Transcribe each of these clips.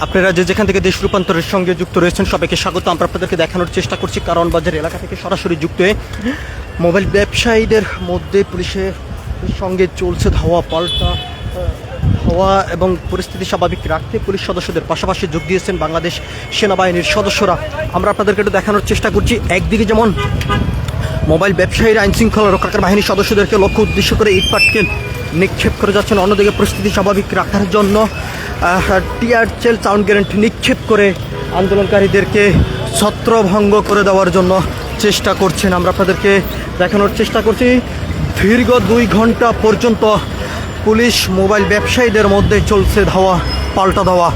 আপনারা যেখান থেকে দেশ রূপান্তরের সঙ্গে যুক্ত রয়েছেন সবাইকে স্বাগত। আমরা আপনাদেরকে দেখানোর চেষ্টা করছি কারণ বাজার এলাকা থেকে সরাসরি যুক্ত হয়ে মোবাইল ব্যবসায়ীদের মধ্যে পুলিশের সঙ্গে চলছে ধাওয়া পাল্টা হওয়া এবং পরিস্থিতি স্বাভাবিক রাখতে পুলিশ সদস্যদের পাশাপাশি যোগ দিয়েছেন বাংলাদেশ সেনাবাহিনীর সদস্যরা। আমরা আপনাদেরকে একটু দেখানোর চেষ্টা করছি। একদিকে যেমন মোবাইল ব্যবসায়ীরা আইনশৃঙ্খলা রক্ষাকারী বাহিনীর সদস্যদেরকে লক্ষ্য উদ্দেশ্য করে ইটপাটকেল নিক্ষেপ করে যাচ্ছেন, অন্যদিকে পরিস্থিতি স্বাভাবিক রাখার জন্য টিয়ার সেল সাউন্ড গ্রেনেড নিক্ষেপ করে আন্দোলনকারীদেরকে ছত্রভঙ্গ করে দেওয়ার জন্য চেষ্টা করছেন। আমরা আপনাদেরকে দেখানোর চেষ্টা করছি দীর্ঘ 2 ঘন্টা পর্যন্ত পুলিশ মোবাইল ব্যবসায়ীদের মধ্যে চলছে ধাওয়া পাল্টা ধাওয়া।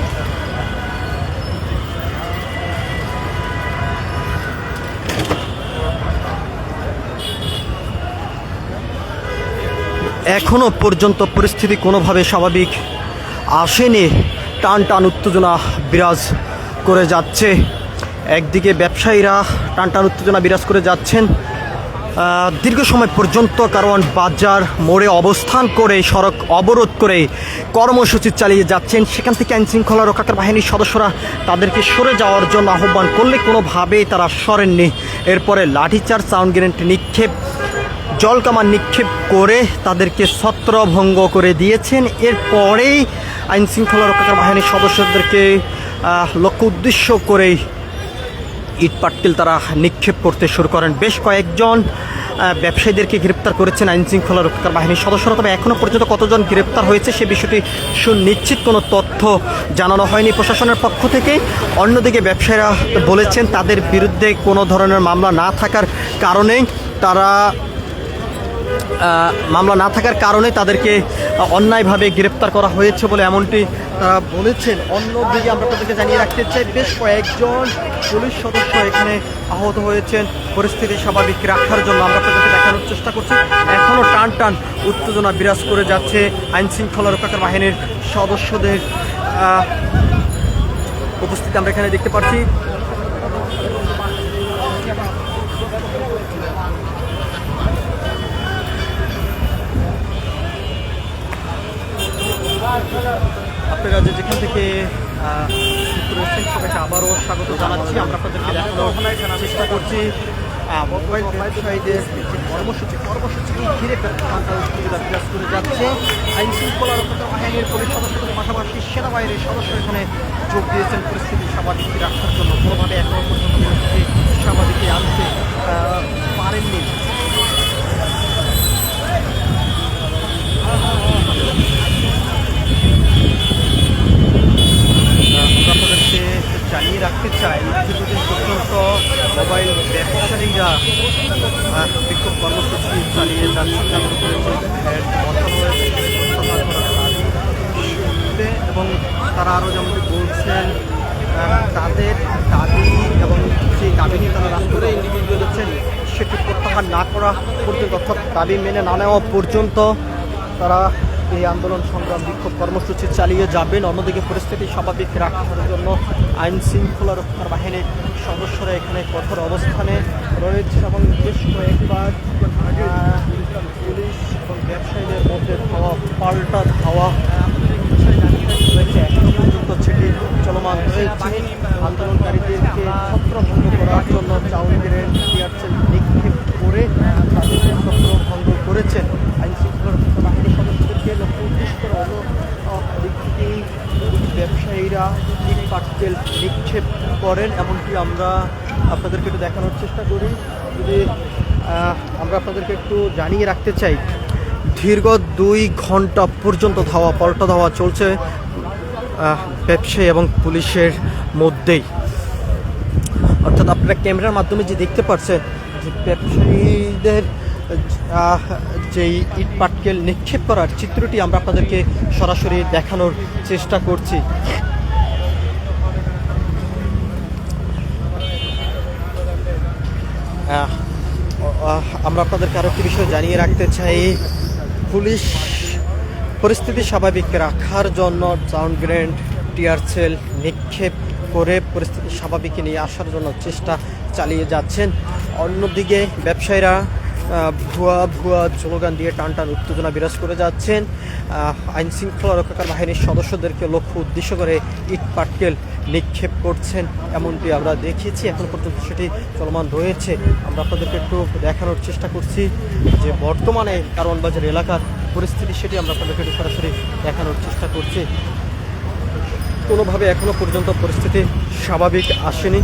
এখনও পর্যন্ত পরিস্থিতি কোনোভাবে স্বাভাবিক আসেনি, টান টান উত্তেজনা বিরাজ করে যাচ্ছে। একদিকে ব্যবসায়ীরা টান টান উত্তেজনা বিরাজ করে যাচ্ছেন দীর্ঘ সময় পর্যন্ত, কারণ বাজার মোড়ে অবস্থান করে সড়ক অবরোধ করে কর্মসূচি চালিয়ে যাচ্ছেন। সেখান থেকে আইনশৃঙ্খলা রক্ষাকারী বাহিনীর সদস্যরা তাদেরকে সরে যাওয়ার জন্য আহ্বান করলে কোনোভাবেই তারা সরেননি। এরপরে লাঠিচার্জ, সাউন্ড গ্রেনেড নিক্ষেপ, জলকামান নিক্ষেপ করে তাদেরকে ছত্রভঙ্গ করে দিয়েছেন। এরপরেই আইনশৃঙ্খলা রক্ষাকারী বাহিনীর সদস্যদেরকে লক্ষ্য উদ্দেশ্য করেই ইটপাটকেল তারা নিক্ষেপ করতে শুরু করেন। বেশ কয়েকজন ব্যবসায়ীদেরকে গ্রেপ্তার করেছেন আইনশৃঙ্খলা রক্ষাকারী বাহিনীর সদস্যরা, তবে এখনও পর্যন্ত কতজন গ্রেপ্তার হয়েছে সে বিষয়টি সুনিশ্চিত কোনো তথ্য জানানো হয়নি প্রশাসনের পক্ষ থেকে। অন্যদিকে ব্যবসায়ীরা বলেছেন তাদের বিরুদ্ধে কোনো ধরনের মামলা না থাকার কারণে তাদেরকে অন্যায়ভাবে গ্রেপ্তার করা হয়েছে বলে এমনটি তারা বলেছেন। অন্যদিকে আমরা তাদেরকে জানিয়ে রাখতে চাই বেশ কয়েকজন পুলিশ সদস্য এখানে আহত হয়েছেন। পরিস্থিতি স্বাভাবিক রাখার জন্য আমরা তাদেরকে দেখানোর চেষ্টা করছি। এখনও টান টান উত্তেজনা বিরাজ করে যাচ্ছে আইনশৃঙ্খলা রক্ষাকারী বাহিনীর সদস্যদের উপস্থিতি আমরা এখানে দেখতে পাচ্ছি। আপনারা যেখান থেকে রয়েছেন সবাইকে আবারও স্বাগত জানাচ্ছি। আমরা আপনাদেরকে দেখানোর চেষ্টা করছি মোবাইল ব্যবসায়ীদের কর্মসূচি ঘিরে বিরাজ করে যাচ্ছে। আইনশৃঙ্খলা রক্ষাকারী বাহিনীর পুলিশ সদস্যদের পাশাপাশি সেনাবাহিনীর সদস্য এখানে যোগ দিয়েছেন পরিস্থিতি স্বাভাবিক রাখার জন্য। কোনোভাবে এখনও পর্যন্ত পরিস্থিতি স্বাভাবিকে আনতে পারেননি। আপনাদেরকে জানিয়ে রাখতে চাই কিছুদিন পর্যন্ত মোবাইল ব্যবসায়ীরা বিক্ষোভ কর্মসূচি চালিয়ে যাচ্ছেন এবং তারা আরও যেমনটি বলছেন তাদের দাবি এবং সেই দাবি নিয়ে তারা রাষ্ট্রে ইন্ডিভিজুয়াল হচ্ছেন সেটি প্রত্যাহার না করা পর্যন্ত, অর্থাৎ দাবি মেনে না নেওয়া পর্যন্ত তারা এই আন্দোলন সংগ্রাম বিক্ষোভ কর্মসূচি চালিয়ে যাবেন। অন্যদিকে পরিস্থিতি স্বাভাবিক রাখার জন্য আইনশৃঙ্খলা রক্ষাকারী বাহিনীর সদস্যরা এখানে কঠোর অবস্থানে রয়েছে এবং বেশ কয়েকবার পুলিশ এবং ব্যবসায়ীদের মধ্যে পাল্টা ধাওয়া রয়েছে। এখনো পর্যন্ত সেটি চলমান রয়েছে। আন্দোলনকারীদেরকে ছত্রভঙ্গ করার জন্য সাউন্ড গ্রেনেড, টিয়ার সেল নিক্ষেপ করে তাদেরকে ছত্রভঙ্গ করেছেন আইনশৃঙ্খলা রক্ষাকারী বাহিনীর সদস্যদেরকে লক্ষ্য উদ্দেশ্য করে। অন্যদিকে ব্যবসায়ীরা ইটপাটকেল নিক্ষেপ করেন এমনকি আমরা আপনাদেরকে একটু দেখানোর চেষ্টা করি। যদি আমরা আপনাদেরকে একটু জানিয়ে রাখতে চাই দীর্ঘ 2 ঘন্টা পর্যন্ত ধাওয়া পাল্টা ধাওয়া চলছে ব্যবসায়ী এবং পুলিশের মধ্যেই, অর্থাৎ আপনারা ক্যামেরার মাধ্যমে যে দেখতে পাচ্ছেন যে ব্যবসায়ীদের যেই ইটপাটকেল নিক্ষেপ করার চিত্রটি আমরা আপনাদেরকে সরাসরি দেখানোর চেষ্টা করছি। আমরা আপনাদেরকে আরও একটি বিষয় জানিয়ে রাখতে চাই, পুলিশ পরিস্থিতি স্বাভাবিক রাখার জন্য সাউন্ড গ্রেনেড, টিয়ার সেল নিক্ষেপ করে পরিস্থিতি স্বাভাবিকে নিয়ে আসার জন্য চেষ্টা চালিয়ে যাচ্ছেন। অন্যদিকে ব্যবসায়ীরা ভুয়া ভুয়া স্লোগান দিয়ে টান উত্তেজনা বিরাজ করে যাচ্ছেন। আইন শৃঙ্খলা রক্ষাকার বাহিনীর সদস্যদেরকে লক্ষ্য উদ্দেশ্য করে ইট পাটকেল নিক্ষেপ করছেন, এমনটি আমরা দেখেছি। এখন পর্যন্ত সেটি চলমান রয়েছে। আমরা আপনাদেরকে একটু দেখানোর চেষ্টা করছি যে বর্তমানে কারওয়ান বাজার এলাকার পরিস্থিতি, সেটি আমরা আপনাদেরকে একটু সরাসরি দেখানোর চেষ্টা করছি। কোনোভাবে এখনো পর্যন্ত পরিস্থিতি স্বাভাবিক আসেনি।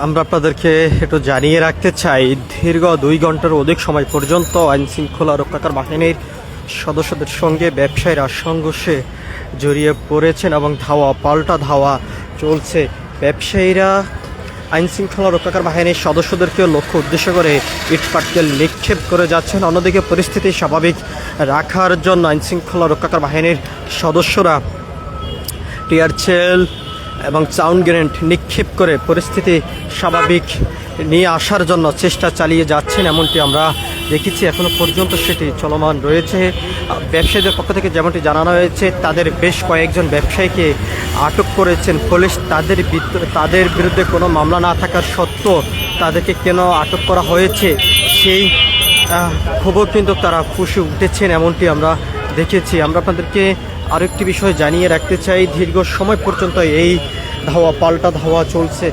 আমরা আপনাদেরকে একটু জানিয়ে রাখতে চাই, দীর্ঘ 2 ঘন্টার অধিক সময় পর্যন্ত আইন শৃঙ্খলা রক্ষাকার বাহিনীর সদস্যদের সঙ্গে ব্যবসায়ীরা সংঘর্ষে জড়িয়ে পড়েছেন এবং ধাওয়া পাল্টা ধাওয়া চলছে। ব্যবসায়ীরা আইন শৃঙ্খলা রক্ষাকার বাহিনীর সদস্যদেরকে লক্ষ্য উদ্দেশ্য করে ইটপাটকেল নিক্ষেপ করে যাচ্ছেন। অন্যদিকে পরিস্থিতি স্বাভাবিক রাখার জন্য আইন শৃঙ্খলা রক্ষাকার বাহিনীর সদস্যরা টিয়ারশেল এবং সাউন্ড গ্রেনেড নিক্ষেপ করে পরিস্থিতি স্বাভাবিক নিয়ে আসার জন্য চেষ্টা চালিয়ে যাচ্ছেন, এমনটি আমরা দেখেছি। এখনও পর্যন্ত সেটি চলমান রয়েছে। ব্যবসায়ীদের পক্ষ থেকে যেমনটি জানানো হয়েছে, তাদের বেশ কয়েকজন ব্যবসায়ীকে আটক করেছেন পুলিশ। তাদের বিরুদ্ধে কোনো মামলা না থাকার সত্ত্বেও তাদেরকে কেন আটক করা হয়েছে সেই খবর কিন্তু তারা ফুঁসে উঠেছেন, এমনটি আমরা দেখেছি। আমরা আপনাদেরকে আরেকটি বিষয় জানিয়ে রাখতে চাই, দীর্ঘ সময় পর্যন্ত এই ধাওয়া পাল্টা ধাওয়া চলছে।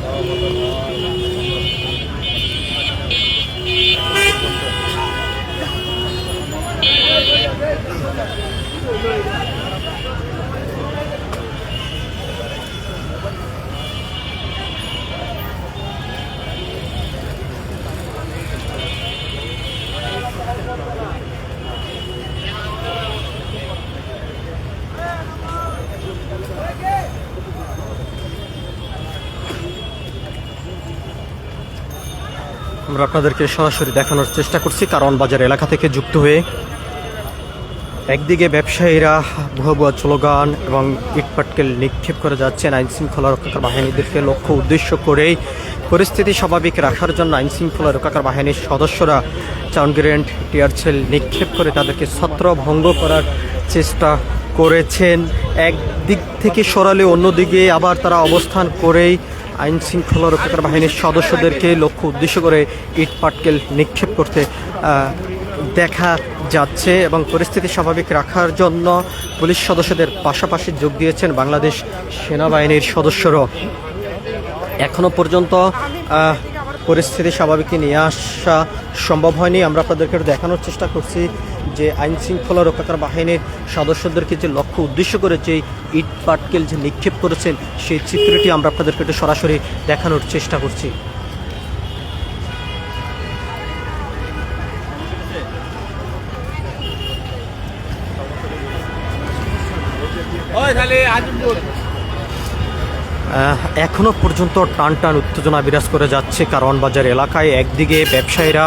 আমরা আপনাদেরকে সরাসরি দেখানোর চেষ্টা করছি কারওয়ান বাজার এলাকা থেকে যুক্ত হয়ে। একদিকে ব্যবসায়ীরা ভুয়া ভুয়া স্লোগান এবং ইটপাটকেল নিক্ষেপ করে যাচ্ছেন আইন শৃঙ্খলা রক্ষাকার বাহিনীদেরকে লক্ষ্য উদ্দেশ্য করেই। পরিস্থিতি স্বাভাবিক রাখার জন্য আইন শৃঙ্খলা রক্ষাকার বাহিনীর সদস্যরা সাউন্ড গ্রেনেড টিয়ারশেল নিক্ষেপ করে তাদেরকে ছত্রভঙ্গ করার চেষ্টা করেছেন। একদিক থেকে সরালে অন্যদিকে আবার তারা অবস্থান করেই আইন শৃঙ্খলা রক্ষাকার বাহিনীর সদস্যদেরকে লক্ষ্য উদ্দেশ্য করে ইটপাটকেল নিক্ষেপ করতে দেখা যাচ্ছে এবং পরিস্থিতি স্বাভাবিক রাখার জন্য পুলিশ সদস্যদের পাশাপাশি যোগ দিয়েছেন বাংলাদেশ সেনাবাহিনীর সদস্যরাও। এখনো পর্যন্ত পরিস্থিতি স্বাভাবিকে নিয়ে আসা সম্ভব হয়নি। আমরা আপনাদেরকে দেখানোর চেষ্টা করছি যে আইন শৃঙ্খলা রক্ষাকার বাহিনীর সদস্যদেরকে যে লক্ষ্য উদ্দেশ্য করে যে ইট পাটকেল যে নিক্ষেপ করেছেন সেই চিত্রটি আমরা আপনাদেরকে একটু সরাসরি দেখানোর চেষ্টা করছি। এখনো পর্যন্ত টান উত্তেজনা বিরাজ করে যাচ্ছে কারওয়ান বাজার এলাকায়। একদিকে ব্যবসায়ীরা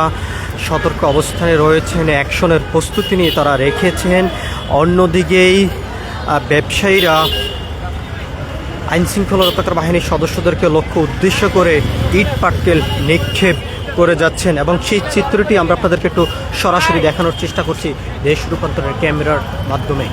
সতর্ক অবস্থানে রয়েছেন, অ্যাকশনের প্রস্তুতি নিয়ে তারা রেখেছেন। অন্যদিকেই ব্যবসায়ীরা আইন শৃঙ্খলা রক্ষাকার বাহিনীর সদস্যদেরকে লক্ষ্য উদ্দেশ্য করে ইট পাটকেল নিক্ষেপ করে যাচ্ছেন এবং সেই চিত্রটি আমরা আপনাদেরকে একটু সরাসরি দেখানোর চেষ্টা করছি দেশ রূপান্তরের ক্যামেরার মাধ্যমে।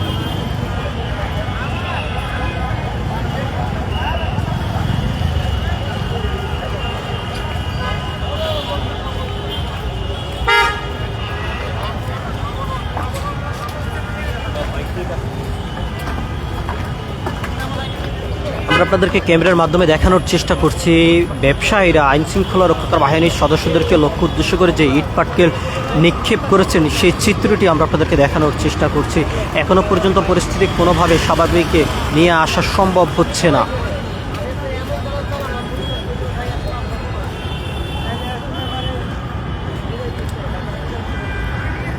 আমরা আপনাদেরকে ক্যামেরার মাধ্যমে দেখানোর চেষ্টা করছি ব্যবসায়ীরা আইন শৃঙ্খলা রক্ষাকার বাহিনীর সদস্যদেরকে লক্ষ্য উদ্দেশ্য করে যে ইট পাটকেল নিক্ষেপ করেছেন সেই চিত্রটি আমরা আপনাদেরকে দেখানোর চেষ্টা করছি। এখনো পর্যন্ত পরিস্থিতি কোনোভাবে স্বাভাবিকে নিয়ে আসা সম্ভব হচ্ছে না।